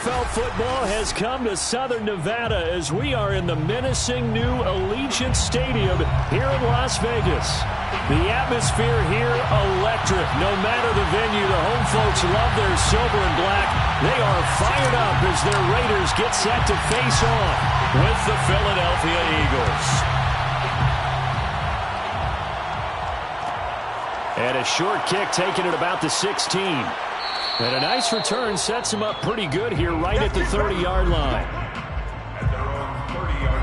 NFL football has come to Southern Nevada as we are in the menacing new Allegiant Stadium here in Las Vegas. The atmosphere here, electric. No matter the venue, the home folks love their silver and black. They are fired up as their Raiders get set to face off with the Philadelphia Eagles. And a short kick taken at about the 16. And a nice return sets him up pretty good here right at the 30-yard line. At their own 30-yard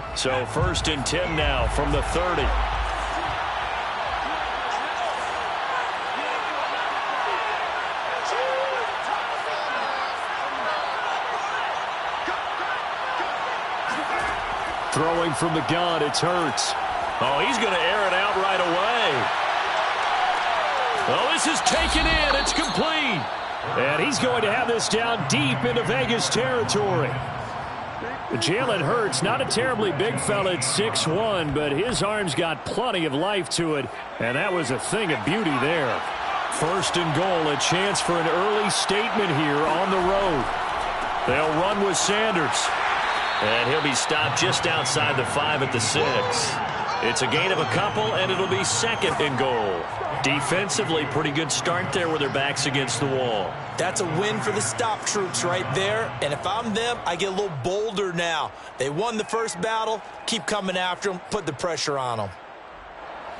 line. So 1st and 10 now from the 30. Throwing from the gun, it's Hurts. Oh, he's going to air it out right away. Oh, this is taken in. It's complete. And he's going to have this down deep into Vegas territory. Jalen Hurts, not a terribly big fella at 6'1", but his arm's got plenty of life to it, and that was a thing of beauty there. 1st and goal, a chance for an early statement here on the road. They'll run with Sanders. And he'll be stopped just outside the 5 at the 6. It's a gain of a couple, and it'll be 2nd and goal. Defensively, pretty good start there with their backs against the wall. That's a win for the stop troops right there. And if I'm them, I get a little bolder now. They won the first battle. Keep coming after them. Put the pressure on them.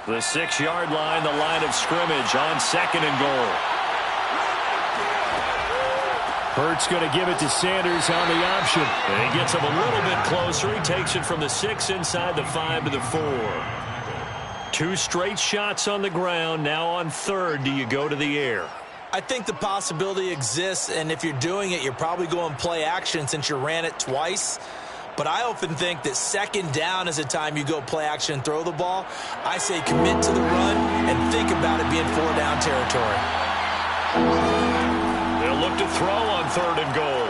The 6-yard line, the line of scrimmage on 2nd and goal. Hurts going to give it to Sanders on the option. And he gets him a little bit closer. He takes it from the 6 inside the 5 to the 4. 2 straight shots on the ground. Now on 3rd, do you go to the air? I think the possibility exists, and if you're doing it, you're probably going play action since you ran it twice. But I often think that 2nd down is a time you go play action and throw the ball. I say commit to the run and think about it being 4-down territory. They'll look to throw on 3rd and goal.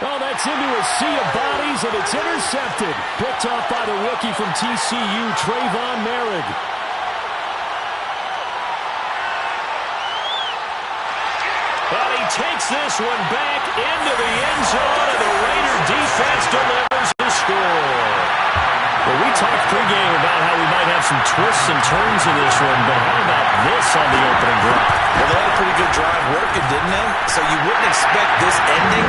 Oh, that's into a sea of bodies, and it's intercepted. Picked off by the rookie from TCU, Trayvon Merritt. But he takes this one back into the end zone, and the Raider defense delivers the score. Well, we talked pregame about how we might have some twists and turns in this one, but how about this on the opening drive? Well, they had a pretty good drive working, didn't they? So you wouldn't expect this ending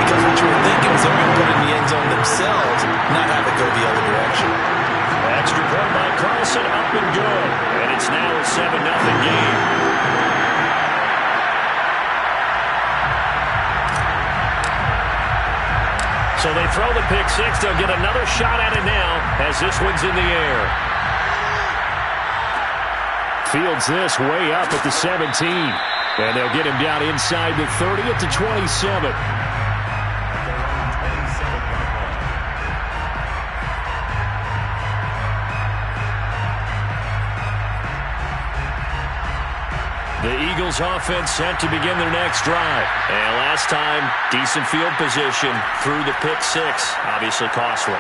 because what you were thinking was they were going to put it in the end zone themselves, not have it go the other direction. Extra point by Carlson, up and good. And it's now a 7-0 game. So they throw the pick 6. They'll get another shot at it now as this one's in the air. Fields this way up at the 17. And they'll get him down inside the 30 at the 27. The Eagles offense set to begin their next drive. And last time, decent field position through the pick 6. Obviously costly.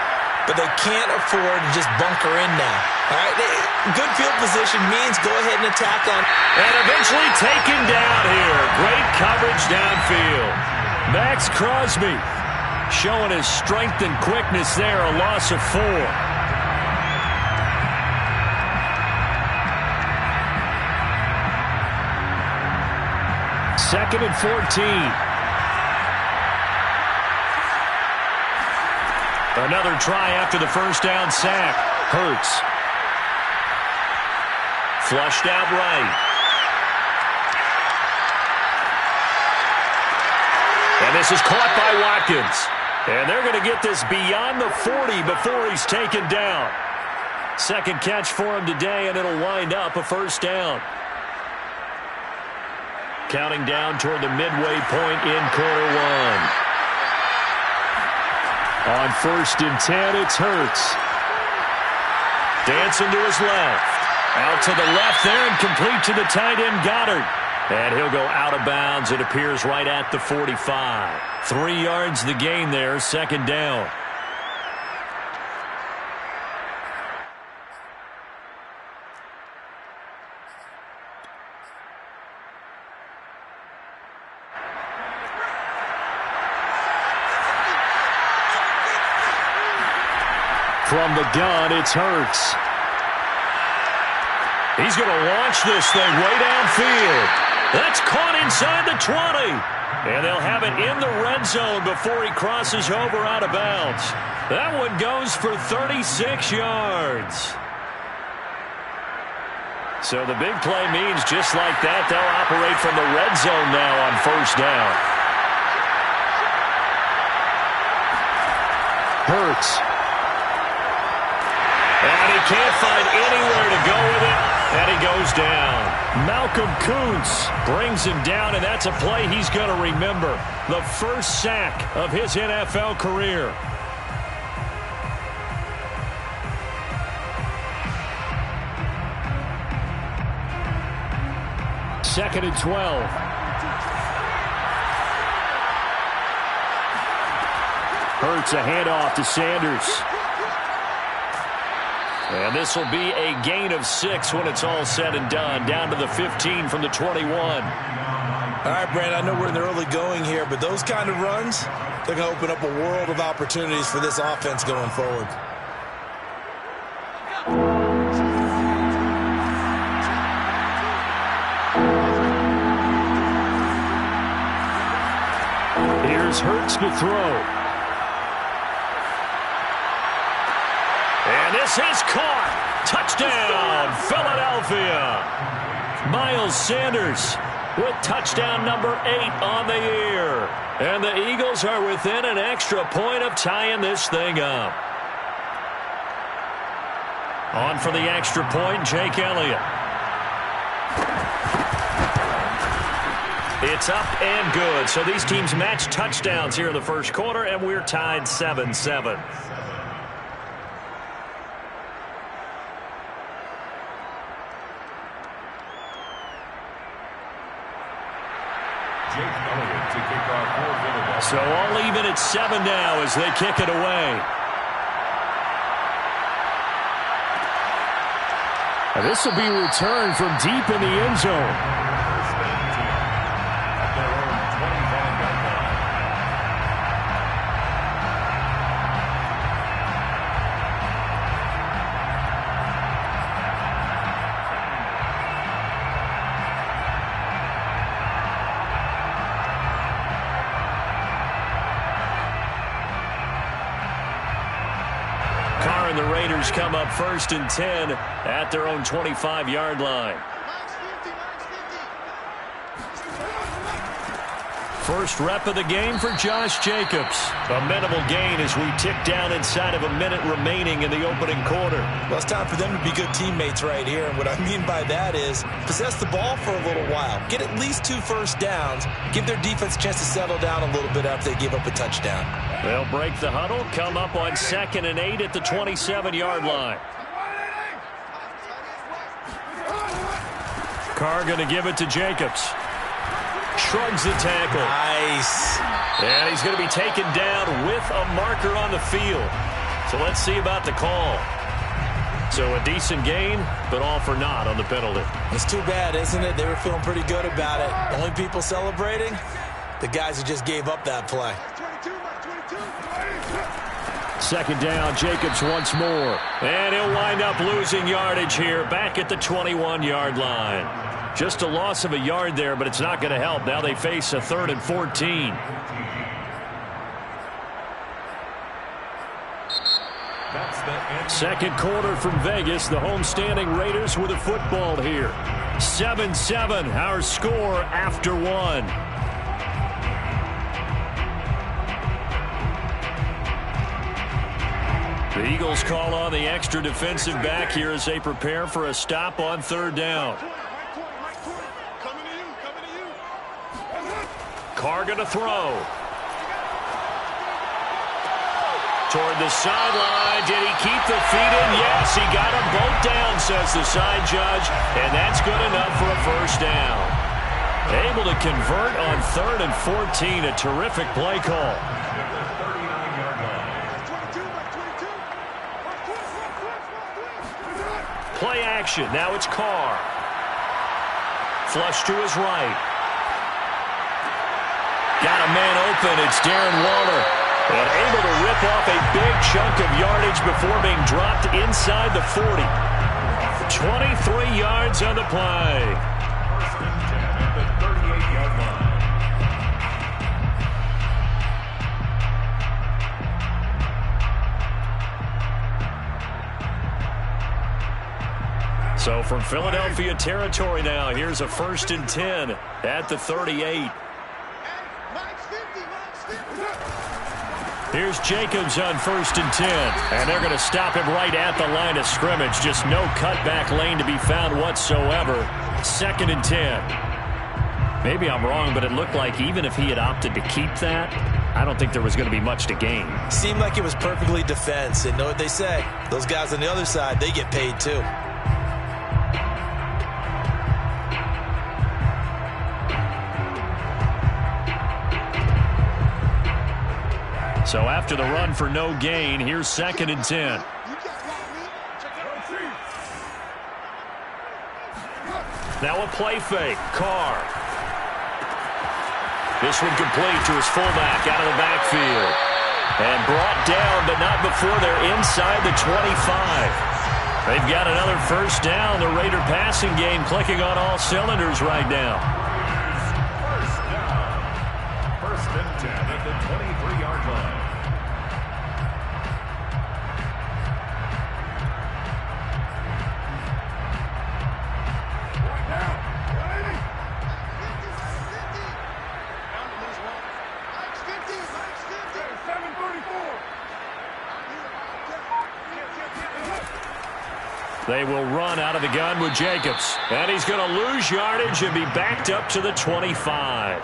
But they can't afford to just bunker in now. All right, good field position means go ahead and attack on. And eventually taken down here. Great coverage downfield. Max Crosby showing his strength and quickness there. A loss of 4. 2nd and 14. Another try after the first down sack. Hurts. Flushed out right. And this is caught by Watkins. And they're going to get this beyond the 40 before he's taken down. Second catch for him today, and it'll wind up a first down. Counting down toward the midway point in quarter 1. On 1st and 10, it's Hurts. Dancing to his left. Out to the left there and complete to the tight end, Goddard. And he'll go out of bounds. It appears right at the 45. 3 yards the gain there, second down. From the gun, it's Hurts. He's going to launch this thing way downfield. That's caught inside the 20. And they'll have it in the red zone before he crosses over out of bounds. That one goes for 36 yards. So the big play means just like that, they'll operate from the red zone now on first down. Hurts. And he can't find anywhere to go with it, and he goes down. Malcolm Kuntz brings him down, and that's a play he's going to remember. The first sack of his NFL career. Second and 12. Hurts a handoff to Sanders. And this will be a gain of 6 when it's all said and done. Down to the 15 from the 21. All right, Brandon, I know we're in the early going here, but those kind of runs, they're going to open up a world of opportunities for this offense going forward. Here's Hurts to throw. And this is caught. Touchdown, Philadelphia. Miles Sanders with touchdown number 8 on the year. And the Eagles are within an extra point of tying this thing up. On for the extra point, Jake Elliott. It's up and good. So these teams match touchdowns here in the first quarter, and we're tied 7-7. So all even at 7 now as they kick it away. And this will be returned from deep in the end zone. The Raiders come up first and 10 at their own 25-yard line. First rep of the game for Josh Jacobs. A minimal gain as we tick down inside of a minute remaining in the opening quarter. Well, it's time for them to be good teammates right here. And what I mean by that is possess the ball for a little while. Get at least 2 first downs. Give their defense a chance to settle down a little bit after they give up a touchdown. They'll break the huddle, come up on 2nd and 8 at the 27-yard line. Carr going to give it to Jacobs. Shrugs the tackle. Nice. And he's going to be taken down with a marker on the field. So let's see about the call. So a decent gain, but all for naught on the penalty. It's too bad, isn't it? They were feeling pretty good about it. Only people celebrating, the guys who just gave up that play. Second down, Jacobs once more. And he'll wind up losing yardage here back at the 21-yard line. Just a loss of a yard there, but it's not going to help. Now they face a 3rd and 14. Second quarter from Vegas. The homestanding Raiders with a football here. 7-7, our score after 1. The Eagles call on the extra defensive back here as they prepare for a stop on 3rd down. Carr going to throw. Toward the sideline. Did he keep the feet in? Yes, he got them both down, says the side judge. And that's good enough for a first down. Able to convert on 3rd and 14. A terrific play call. Play action. Now it's Carr. Flush to his right. Got a man open. It's Darren Waller. And able to rip off a big chunk of yardage before being dropped inside the 40. 23 yards on the play. First and 10 at the 38-yard line. So from Philadelphia territory now, here's a 1st and 10 at the 38. Here's Jacobs on 1st and 10. And they're going to stop him right at the line of scrimmage. Just no cutback lane to be found whatsoever. 2nd and 10. Maybe I'm wrong, but it looked like even if he had opted to keep that, I don't think there was going to be much to gain. Seemed like it was perfectly defense. And know what they say? Those guys on the other side, they get paid too. So after the run for no gain, here's 2nd and 10. Now a play fake. Carr. This one complete to his fullback out of the backfield. And brought down, but not before they're inside the 25. They've got another 1st down. The Raider passing game clicking on all cylinders right now. First down. 1st and 10 at the 23-yard line. They will run out of the gun with Jacobs. And he's going to lose yardage and be backed up to the 25.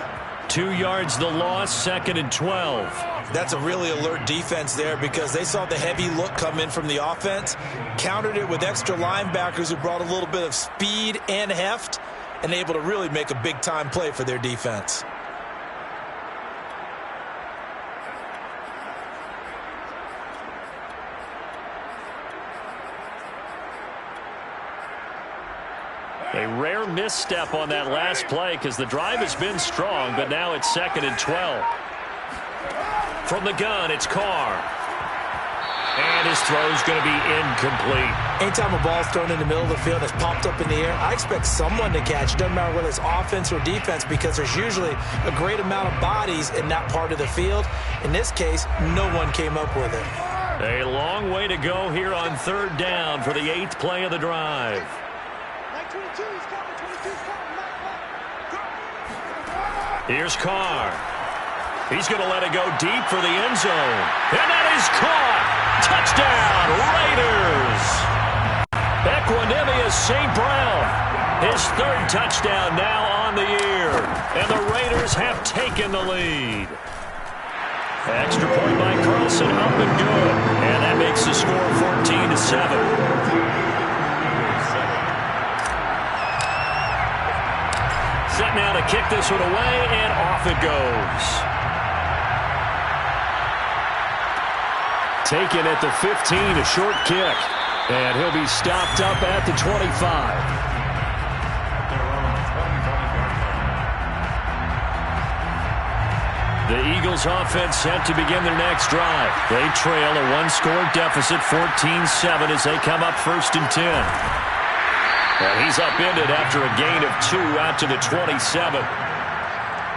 2 yards the loss, 2nd and 12. That's a really alert defense there because they saw the heavy look come in from the offense, countered it with extra linebackers who brought a little bit of speed and heft, and able to really make a big-time play for their defense. A rare misstep on that last play because the drive has been strong, but now it's 2nd and 12. From the gun, it's Carr. And his throw's going to be incomplete. Anytime a ball's thrown in the middle of the field that's popped up in the air, I expect someone to catch. It doesn't matter whether it's offense or defense because there's usually a great amount of bodies in that part of the field. In this case, no one came up with it. A long way to go here on 3rd down for the 8th play of the drive. Here's Carr. He's going to let it go deep for the end zone. And that is caught. Touchdown, Raiders. Equanimous St. Brown. His 3rd touchdown now on the year. And the Raiders have taken the lead. Extra point by Carlson, up and good. And that makes the score 14-7. Set now to kick this one away, and off it goes. Taken at the 15, a short kick. And he'll be stopped up at the 25. The Eagles offense set to begin their next drive. They trail a 1-score deficit, 14-7, as they come up 1st and 10. And he's upended after a gain of 2 out to the 27.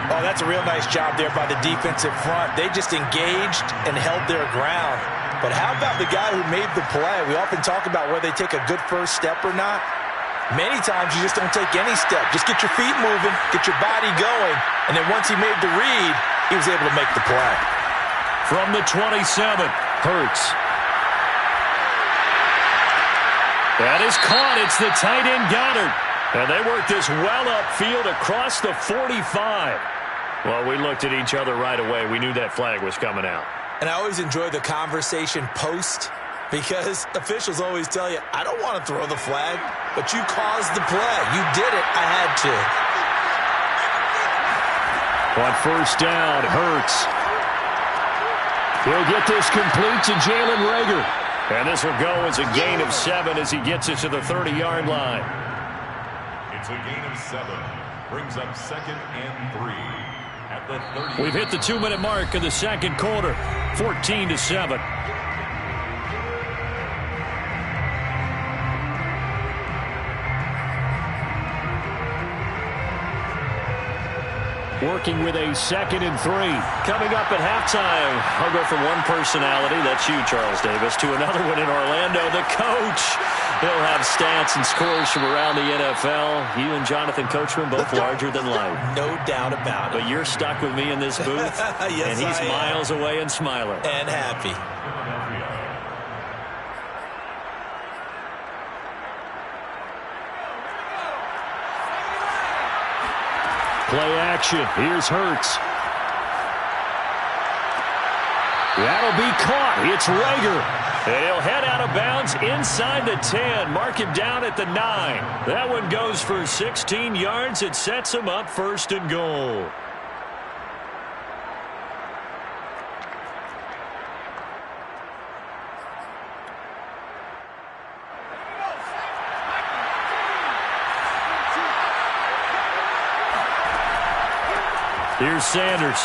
Oh, that's a real nice job there by the defensive front. They just engaged and held their ground. But how about the guy who made the play? We often talk about whether they take a good first step or not. Many times you just don't take any step. Just get your feet moving, get your body going, and then once he made the read, he was able to make the play. From the 27, Hurts. That is caught. It's the tight end Goddard. And they work this well upfield across the 45. Well, we looked at each other right away. We knew that flag was coming out. And I always enjoy the conversation post because officials always tell you, I don't want to throw the flag, but you caused the play. You did it. I had to. On first down, Hurts. He'll get this complete to Jalen Reagor. And this will go as a gain of 7 as he gets it to the 30-yard line. It's a gain of 7. Brings up 2nd and 3 at the 30. We've hit the 2-minute mark of the second quarter. 14-7. Working with a 2nd and 3. Coming up at halftime, I'll go from one personality, that's you, Charles Davis, to another one in Orlando, the coach. He'll have stats and scores from around the NFL. You and Jonathan Coachman, both larger than life. No doubt about it. But you're stuck with me in this booth, yes, and he's miles away and smiling. And happy. Play action. Here's Hurts. That'll be caught. It's Reagor. And he'll head out of bounds inside the 10. Mark him down at the 9. That one goes for 16 yards. It sets him up 1st and goal. Here's Sanders.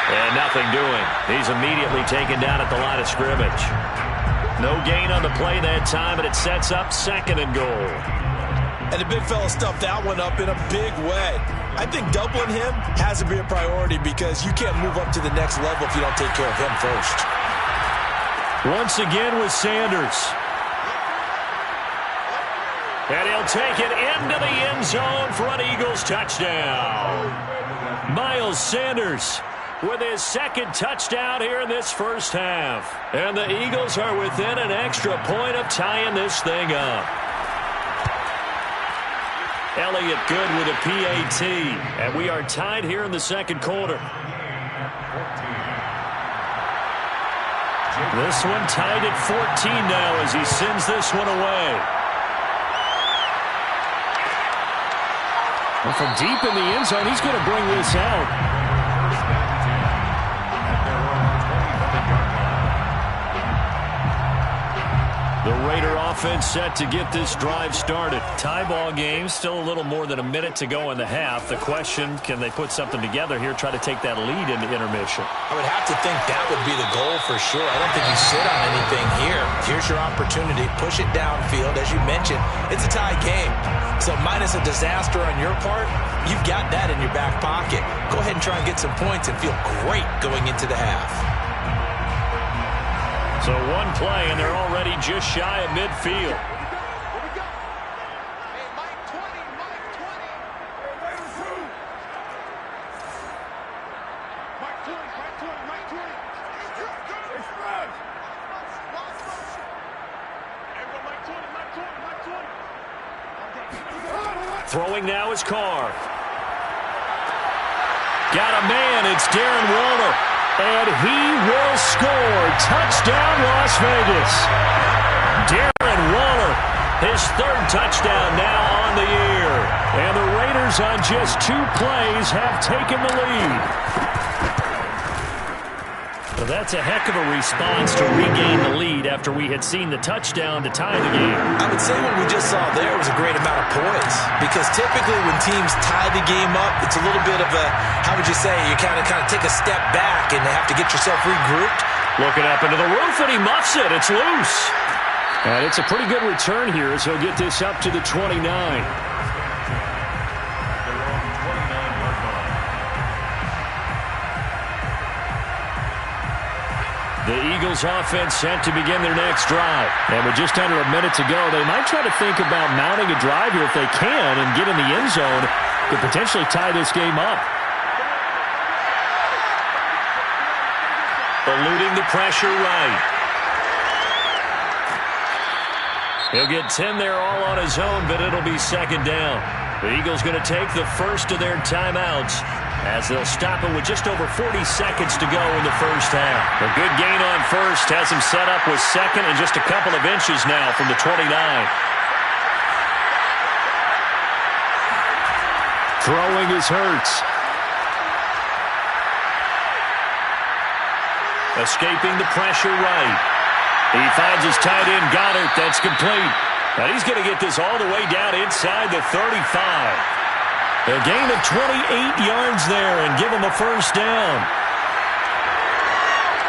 And nothing doing. He's immediately taken down at the line of scrimmage. No gain on the play that time, and it sets up 2nd and goal. And the big fella stuffed that one up in a big way. I think doubling him has to be a priority because you can't move up to the next level if you don't take care of him first. Once again with Sanders. And he'll take it into the end zone for an Eagles touchdown. Miles Sanders with his 2nd touchdown here in this first half. And the Eagles are within an extra point of tying this thing up. Elliott good with a PAT. And we are tied here in the second quarter. This one tied at 14 now as he sends this one away. Well, from deep in the end zone, he's going to bring this out. The Raider offense set to get this drive started. Tie ball game, still a little more than a minute to go in the half. The question, can they put something together here, try to take that lead into intermission? I would have to think that would be the goal for sure. I don't think you sit on anything here. Here's your opportunity. Push it downfield. As you mentioned, it's a tie game. So minus a disaster on your part, you've got that in your back pocket. Go ahead and try and get some points and feel great going into the half. So one play, and they're already just shy of midfield. Throwing now is Carr. Got a man, it's Darren Waller. And he will score. Touchdown, Las Vegas. Darren Waller, his 3rd touchdown now on the year. And the Raiders on just 2 plays have taken the lead. Well, that's a heck of a response to regain the lead after we had seen the touchdown to tie the game. I would say what we just saw there was a great amount of poise. Because typically when teams tie the game up, it's a little bit of a, how would you say, you kind of take a step back and have to get yourself regrouped. Looking up into the roof, and he muffs it. It's loose. And it's a pretty good return here as he'll get this up to the 29. The Eagles offense set to begin their next drive. And with just under a minute to go, they might try to think about mounting a drive here if they can and get in the end zone to potentially tie this game up. Eluding the pressure right. He'll get 10 there all on his own, but it'll be 2nd down. The Eagles going to take the first of their timeouts as they'll stop it with just over 40 seconds to go in the first half. A good gain on first has him set up with 2nd and just a couple of inches now from the 29. Throwing is Hurts. Escaping the pressure right. He finds his tight end, Goddard. That's complete. And he's going to get this all the way down inside the 35. A gain of 28 yards there and give him a first down.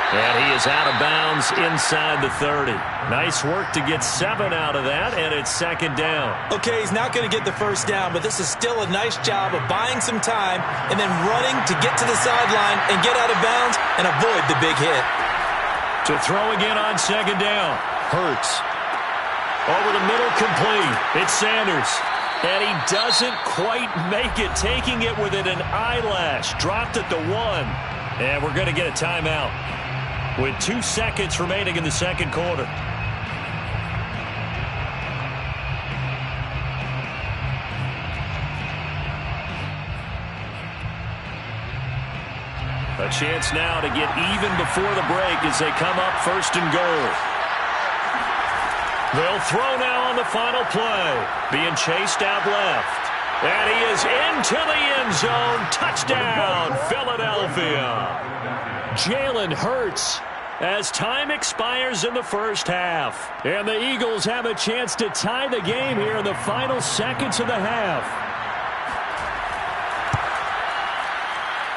And he is out of bounds inside the 30. Nice work to get 7 out of that, and it's second down. Okay, he's not going to get the first down, but this is still a nice job of buying some time and then running to get to the sideline and get out of bounds and avoid the big hit. To throw again on second down. Hurts. Over the middle, complete. It's Sanders. And he doesn't quite make it, taking it within an eyelash. Dropped at the 1. And we're going to get a timeout with 2 seconds remaining in the second quarter. A chance now to get even before the break as they come up first and goal. They'll throw now on the final play. Being chased out left. And he is into the end zone. Touchdown, Philadelphia. Jalen Hurts as time expires in the first half. And the Eagles have a chance to tie the game here in the final seconds of the half.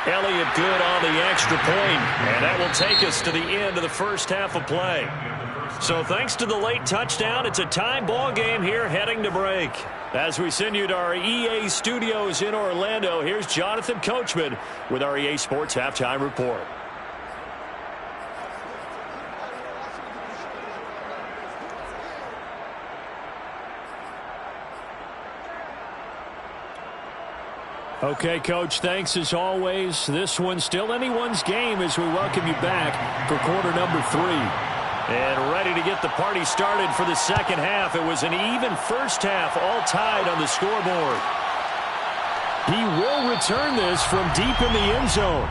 Elliott good on the extra point, and that will take us to the end of the first half of play. So thanks to the late touchdown, it's a tie ball game here heading to break. As we send you to our EA studios in Orlando, here's Jonathan Coachman with our EA Sports Halftime Report. Okay, Coach, thanks as always. This one's still anyone's game as we welcome you back for quarter number 3. And ready to get the party started for the second half. It was an even first half, all tied on the scoreboard. He will return this from deep in the end zone.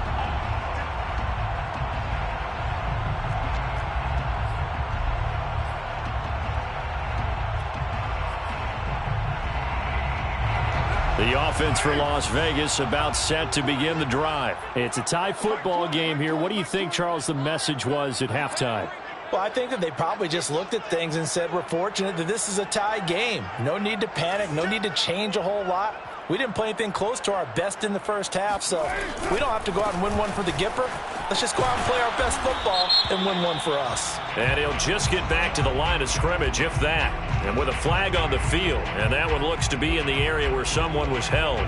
The offense for Las Vegas about set to begin the drive. It's a tie football game here. What do you think, Charles, the message was at halftime? Well, I think that they probably just looked at things and said, we're fortunate that this is a tie game. No need to panic. No need to change a whole lot. We didn't play anything close to our best in the first half, so we don't have to go out and win one for the Gipper. Let's just go out and play our best football and win one for us. And he'll just get back to the line of scrimmage, if that. And with a flag on the field, and that one looks to be in the area where someone was held.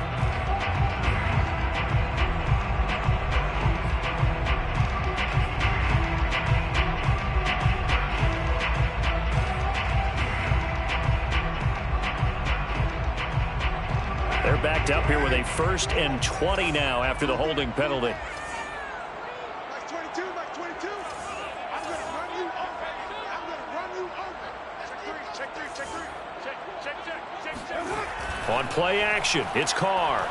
They're backed up here with a 1st and 20 now after the holding penalty. Max 22, Max 22. I'm going to run you over. I'm going to run you over. Check three, check three. Check. On play action, it's Carr.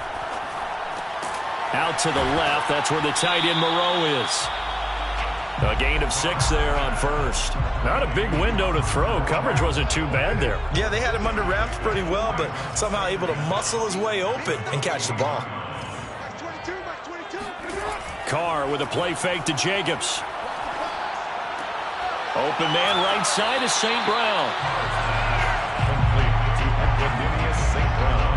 Out to the left, that's where the tight end Moreau is. A gain of 6 there on first. Not a big window to throw. Coverage wasn't too bad there. Yeah, they had him under wraps pretty well, but somehow able to muscle his way open and catch the ball. Max 22, Max 22. Carr with a play fake to Jacobs. Open man right side is St. Brown. Complete to Equanimeous St. Brown.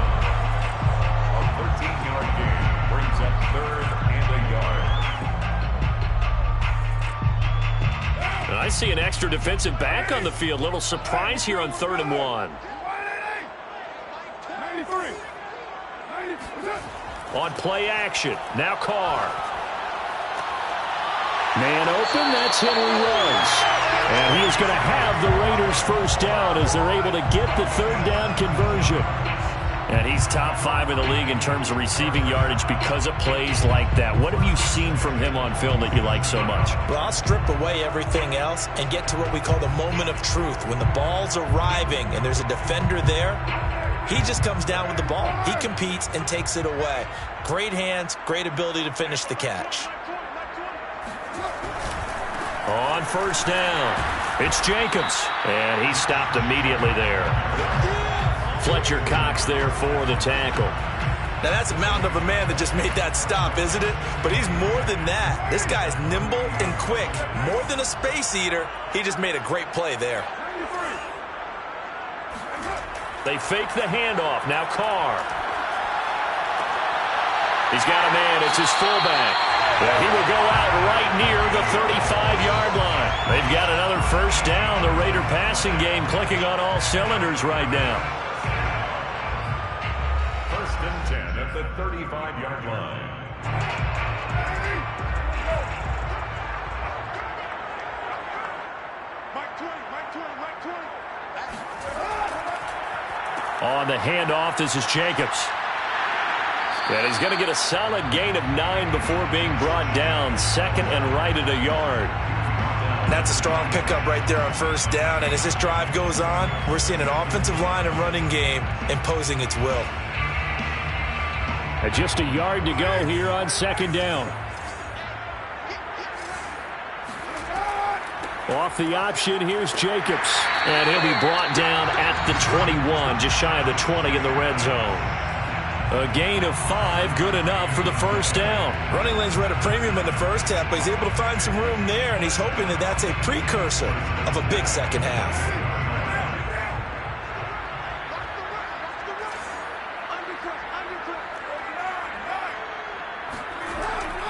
A 13-yard gain brings up 3rd and a yard. And I see an extra defensive back on the field. Little surprise here on 3rd and 1. 93. On play action, now Carr. Man open, that's Henry Ruggs. And he is going to have the Raiders first down as they're able to get the 3rd down conversion. And he's top 5 in the league in terms of receiving yardage because of plays like that. What have you seen from him on film that you like so much? Well, I'll strip away everything else and get to what we call the moment of truth. When the ball's arriving and there's a defender there, he just comes down with the ball. He competes and takes it away. Great hands, great ability to finish the catch. On first down, it's Jacobs. And he stopped immediately there. Fletcher Cox there for the tackle. Now, that's a mountain of a man that just made that stop, isn't it? But he's more than that. This guy's nimble and quick. More than a space eater, he just made a great play there. They fake the handoff. Now Carr. He's got a man. It's his fullback. Well, he will go out right near the 35-yard line. They've got another first down. The Raider passing game clicking on all cylinders right now. First and 10 at the 35-yard line. Mike 20, Mike 20, Mike 20. On the handoff, this is Jacobs. And he's going to get a solid gain of 9 before being brought down. Second and right at a yard. That's a strong pickup right there on first down. And as this drive goes on, we're seeing an offensive line and running game imposing its will. Just a yard to go here on second down. Off the option, here's Jacobs. And he'll be brought down at the 21, just shy of the 20 in the red zone. A gain of 5, good enough for the first down. Running lanes were at a premium in the first half, but he's able to find some room there, and he's hoping that that's a precursor of a big second half.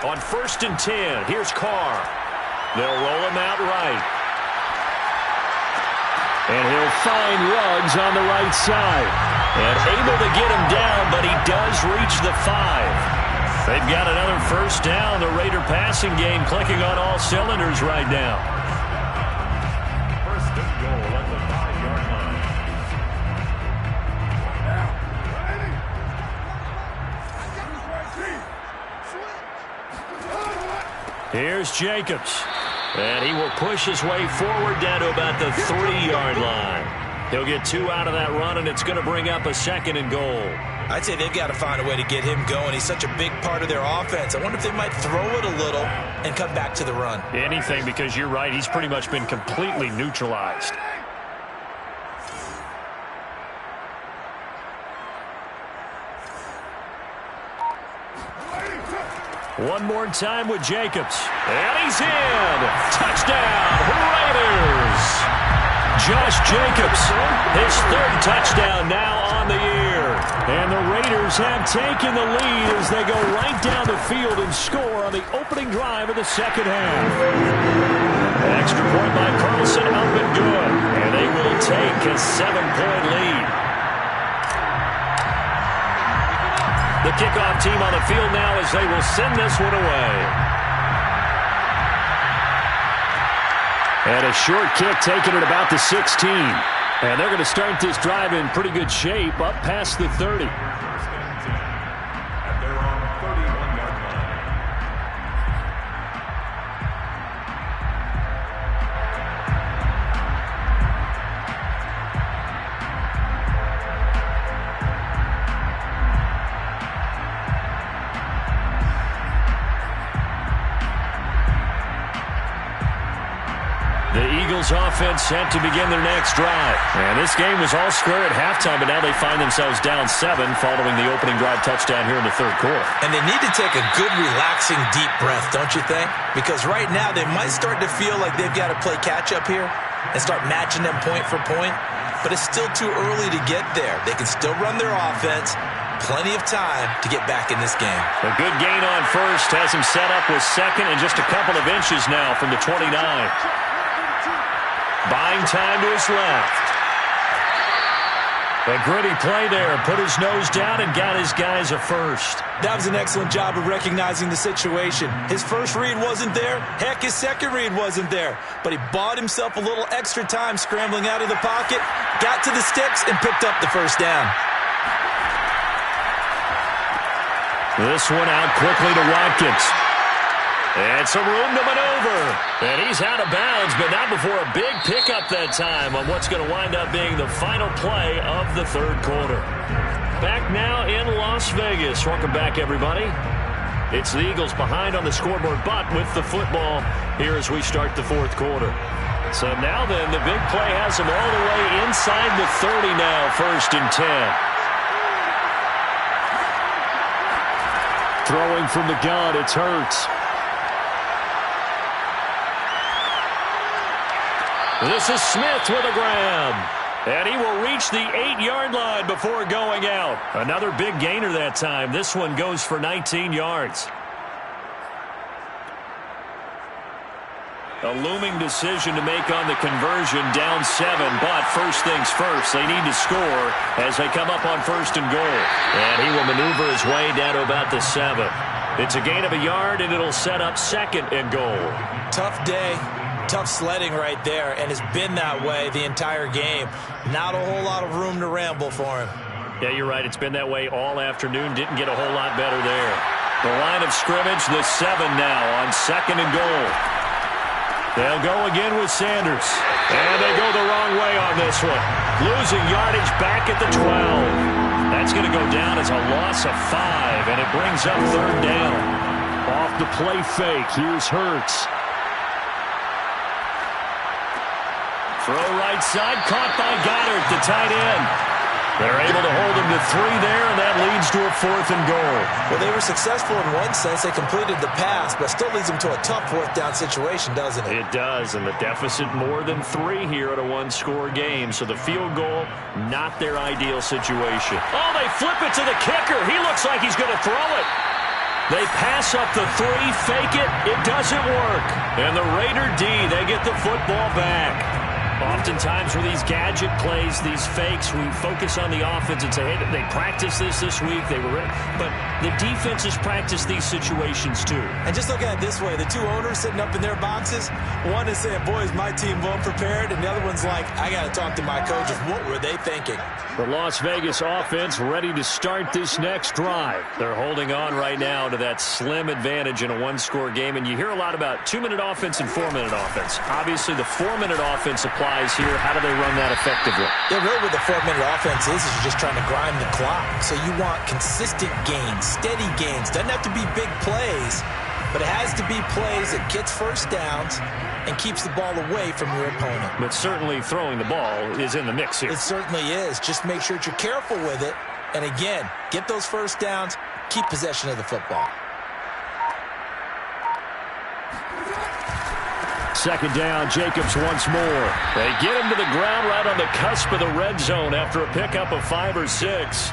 On first and 10, here's Carr. They'll roll him out right. And he'll find Ruggs on the right side. And able to get him down, but he does reach the 5. They've got another first down. The Raider passing game clicking on all cylinders right now. First and goal at the 5-yard line. Here's Jacobs. And he will push his way forward down to about the 3-yard line. He'll get 2 out of that run, and it's going to bring up a second and goal. I'd say they've got to find a way to get him going. He's such a big part of their offense. I wonder if they might throw it a little and come back to the run. Anything, because you're right. He's pretty much been completely neutralized. One more time with Jacobs. And he's in. Touchdown, Raiders. Josh Jacobs, his 3rd touchdown now on the year. And the Raiders have taken the lead as they go right down the field and score on the opening drive of the second half. An extra point by Carlson up and good. And they will take a 7-point lead. The kickoff team on the field now as they will send this one away. And a short kick taken at about the 16. And they're going to start this drive in pretty good shape up past the 30. At their own 31-yard line. The Eagles offense set to begin their next drive. And this game was all square at halftime, but now they find themselves down 7 following the opening drive touchdown here in the third quarter. And they need to take a good, relaxing, deep breath, don't you think? Because right now they might start to feel like they've got to play catch-up here and start matching them point for point. But it's still too early to get there. They can still run their offense. Plenty of time to get back in this game. A good gain on first has him set up with second and just a couple of inches now from the 29. Buying time to his left. A gritty play there. Put his nose down and got his guys a first. That was an excellent job of recognizing the situation. His first read wasn't there. Heck, his second read wasn't there. But he bought himself a little extra time scrambling out of the pocket, got to the sticks, and picked up the first down. This one out quickly to Watkins. And some room to maneuver. And he's out of bounds, but not before a big pickup that time on what's going to wind up being the final play of the third quarter. Back now in Las Vegas. Welcome back, everybody. It's the Eagles behind on the scoreboard, but with the football here as we start the fourth quarter. So now then, the big play has them all the way inside the 30 now, first and 10. Throwing from the gun, it's Hurts. This is Smith with a grab. And he will reach the 8-yard line before going out. Another big gainer that time. This one goes for 19 yards. A looming decision to make on the conversion, down 7, but first things first, they need to score as they come up on 1st and goal. And he will maneuver his way down to about the 7. It's a gain of a yard, and it'll set up 2nd and goal. Tough day, tough sledding right there, and it's been that way the entire game. Not a whole lot of room to ramble for him. Yeah, you're right. It's been that way all afternoon. Didn't get a whole lot better there. The line of scrimmage, the 7 now on 2nd and goal. They'll go again with Sanders. And they go the wrong way on this one. Losing yardage back at the 12. That's going to go down as a loss of 5, and it brings up 3rd down. Off the play fake, here's Hurts. Throw right side, caught by Goddard, the tight end. They're able to hold him to 3 there, and that leads to a 4th and goal. Well, they were successful in one sense. They completed the pass, but still leads them to a tough 4th down situation, doesn't it? It does, and the deficit more than 3 here at a 1-score game. So the field goal, not their ideal situation. Oh, they flip it to the kicker. He looks like he's going to throw it. They pass up the 3, fake it. It doesn't work. And the Raider D, they get the football back. Oftentimes with these gadget plays, these fakes, we focus on the offense and say, hey, they practiced this week. They were, but the defenses practice these situations too. And just look at it this way. The 2 owners sitting up in their boxes, one is saying, boys, my team well prepared, and the other one's like, I got to talk to my coaches. What were they thinking? The Las Vegas offense ready to start this next drive. They're holding on right now to that slim advantage in a 1-score game, and you hear a lot about 2-minute offense and 4-minute offense. Obviously, the 4-minute offense applies here. How do they run that effectively? Yeah, really what the 4-minute offense is you're just trying to grind the clock. So you want consistent gains, steady gains. Doesn't have to be big plays, but it has to be plays that gets first downs and keeps the ball away from your opponent. But certainly throwing the ball is in the mix here. It certainly is. Just make sure that you're careful with it. And again, get those first downs, keep possession of the football. 2nd down, Jacobs once more. They get him to the ground right on the cusp of the red zone after a pickup of 5 or 6.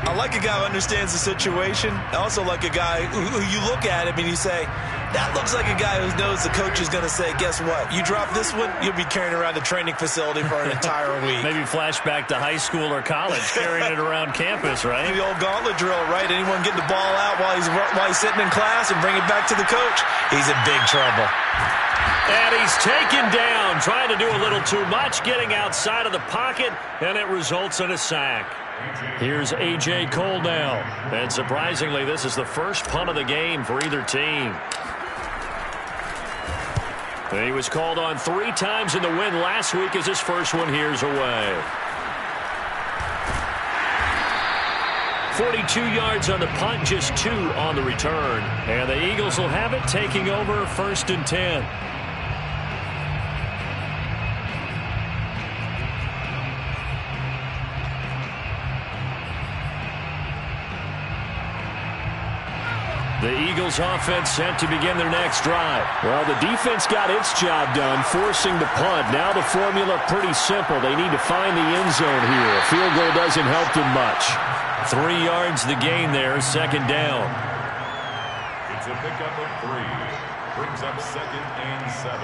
I like a guy who understands the situation. I also like a guy who you look at him and you say, that looks like a guy who knows the coach is going to say, guess what? You drop this one, you'll be carrying around the training facility for an entire week. Maybe flashback to high school or college, carrying it around campus, right? The old gauntlet drill, right? Anyone getting the ball out while he's sitting in class and bring it back to the coach, he's in big trouble. And he's taken down, trying to do a little too much, getting outside of the pocket, and it results in a sack. Here's A.J. Cole now. And surprisingly, this is the first punt of the game for either team. He was called on 3 times in the win last week as his first one here's away. 42 yards on the punt, just 2 on the return. And the Eagles will have it, taking over 1st and 10. The Eagles offense set to begin their next drive. Well, the defense got its job done, forcing the punt. Now the formula pretty simple. They need to find the end zone here. A field goal doesn't help them much. 3 yards the gain there, 2nd down. It's a pickup of 3. Brings up 2nd and 7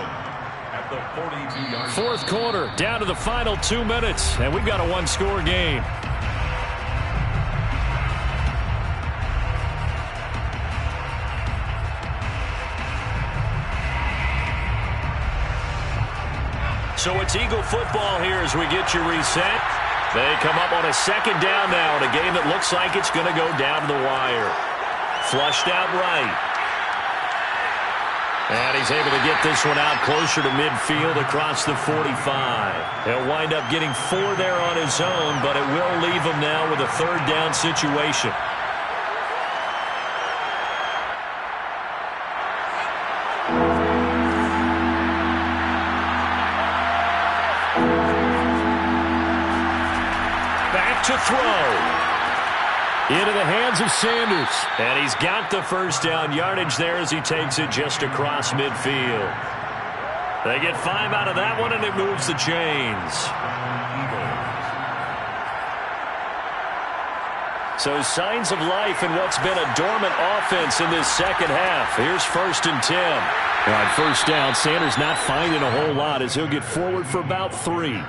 at the 42-yard line. 4th quarter, down to the final 2 minutes, and we've got a 1-score game. So it's Eagle football here as we get you reset. They come up on a 2nd down now in a game that looks like it's going to go down to the wire. Flushed out right. And he's able to get this one out closer to midfield across the 45. He'll wind up getting 4 there on his own, but it will leave him now with a 3rd down situation. To throw. Into the hands of Sanders. And he's got the first down yardage there as he takes it just across midfield. They get 5 out of that one, and it moves the chains. So signs of life in what's been a dormant offense in this second half. Here's 1st and 10. On first down, Sanders not finding a whole lot as he'll get forward for about 3.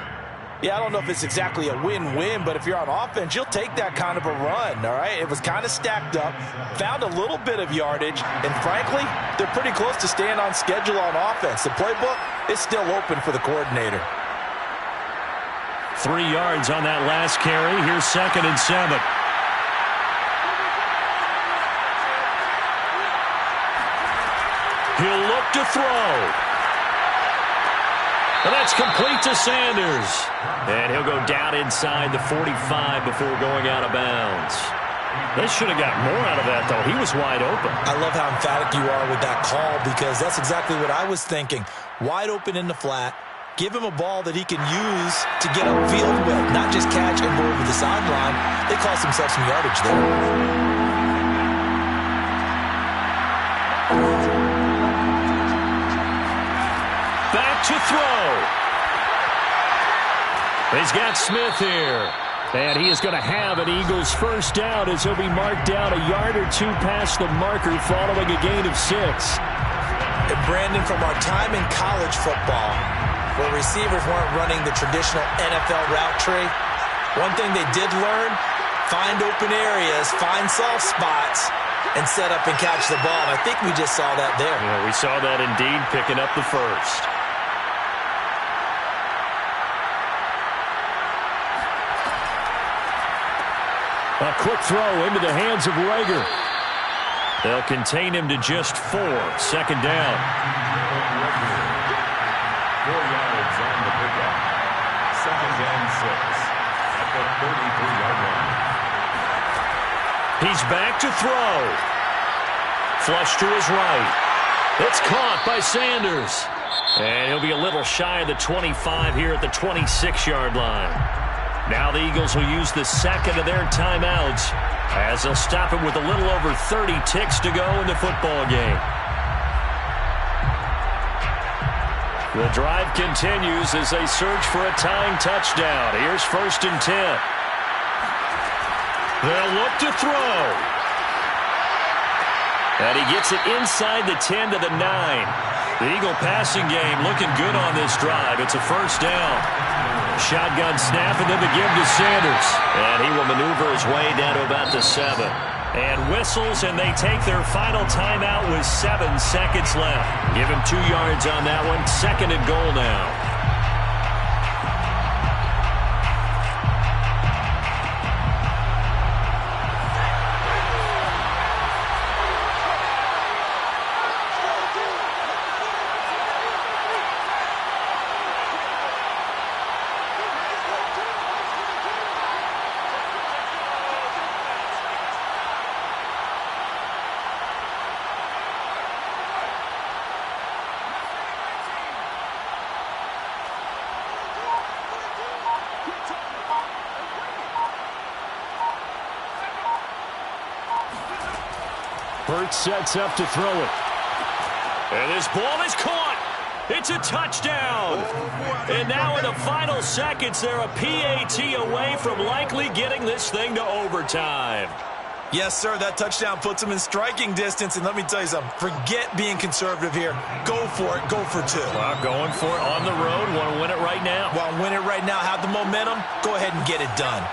Yeah, I don't know if it's exactly a win-win, but if you're on offense, you'll take that kind of a run, all right? It was kind of stacked up, found a little bit of yardage, and frankly, they're pretty close to staying on schedule on offense. The playbook is still open for the coordinator. 3 yards on that last carry. Here's 2nd and 7. He'll look to throw. And that's complete to Sanders. And he'll go down inside the 45 before going out of bounds. They should have got more out of that, though. He was wide open. I love how emphatic you are with that call because that's exactly what I was thinking. Wide open in the flat. Give him a ball that he can use to get upfield with, not just catch and go over the sideline. They cost themselves some yardage there. Back to throw. He's got Smith here. And he is going to have an Eagles first down as he'll be marked down a yard or 2 past the marker following a gain of 6. And Brandon, from our time in college football, where receivers weren't running the traditional NFL route tree, one thing they did learn, find open areas, find soft spots, and set up and catch the ball. And I think we just saw that there. Yeah, we saw that indeed, picking up the first. A quick throw into the hands of Rager. They'll contain him to just 4. 2nd down. 4 yards on the pickup. 2nd and 6 at the 33-yard line. He's back to throw. Flush to his right. It's caught by Sanders. And he'll be a little shy of the 25 here at the 26-yard line. Now the Eagles will use the second of their timeouts as they'll stop it with a little over 30 ticks to go in the football game. The drive continues as they search for a tying touchdown. Here's 1st and 10. They'll look to throw. And he gets it inside the 10 to the 9. The Eagle passing game looking good on this drive. It's a first down. Shotgun snap and then the give to Sanders. And he will maneuver his way down to about the 7. And whistles, and they take their final timeout with 7 seconds left. Give him 2 yards on that one. 2nd and goal now. Burt sets up to throw it. And this ball is caught. It's a touchdown. And now in the final seconds, they're a PAT away from likely getting this thing to overtime. Yes, sir, that touchdown puts them in striking distance. And let me tell you something, forget being conservative here. Go for it. Go for 2. Well, going for it on the road. Want to win it right now. Well, win it right now. Have the momentum. Go ahead and get it done.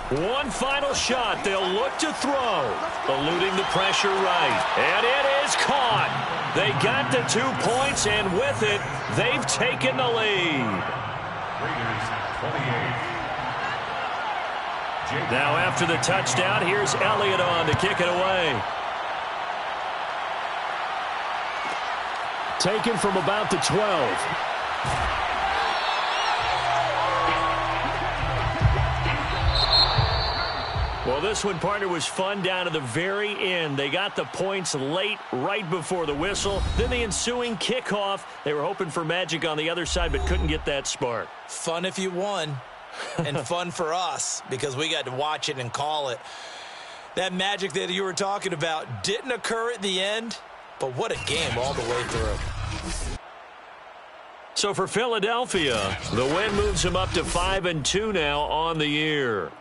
One final shot. They'll look to throw. Eluding the pressure right. And it is caught. They got the 2 points, and with it, they've taken the lead. Raiders 28. Now after the touchdown, here's Elliott on to kick it away. Taken from about the 12. Well, this one, partner, was fun down to the very end. They got the points late, right before the whistle. Then the ensuing kickoff. They were hoping for magic on the other side, but couldn't get that spark. Fun if you won, and fun for us because we got to watch it and call it. That magic that you were talking about didn't occur at the end, but what a game all the way through. So for Philadelphia, the win moves them up to 5-2 now on the year.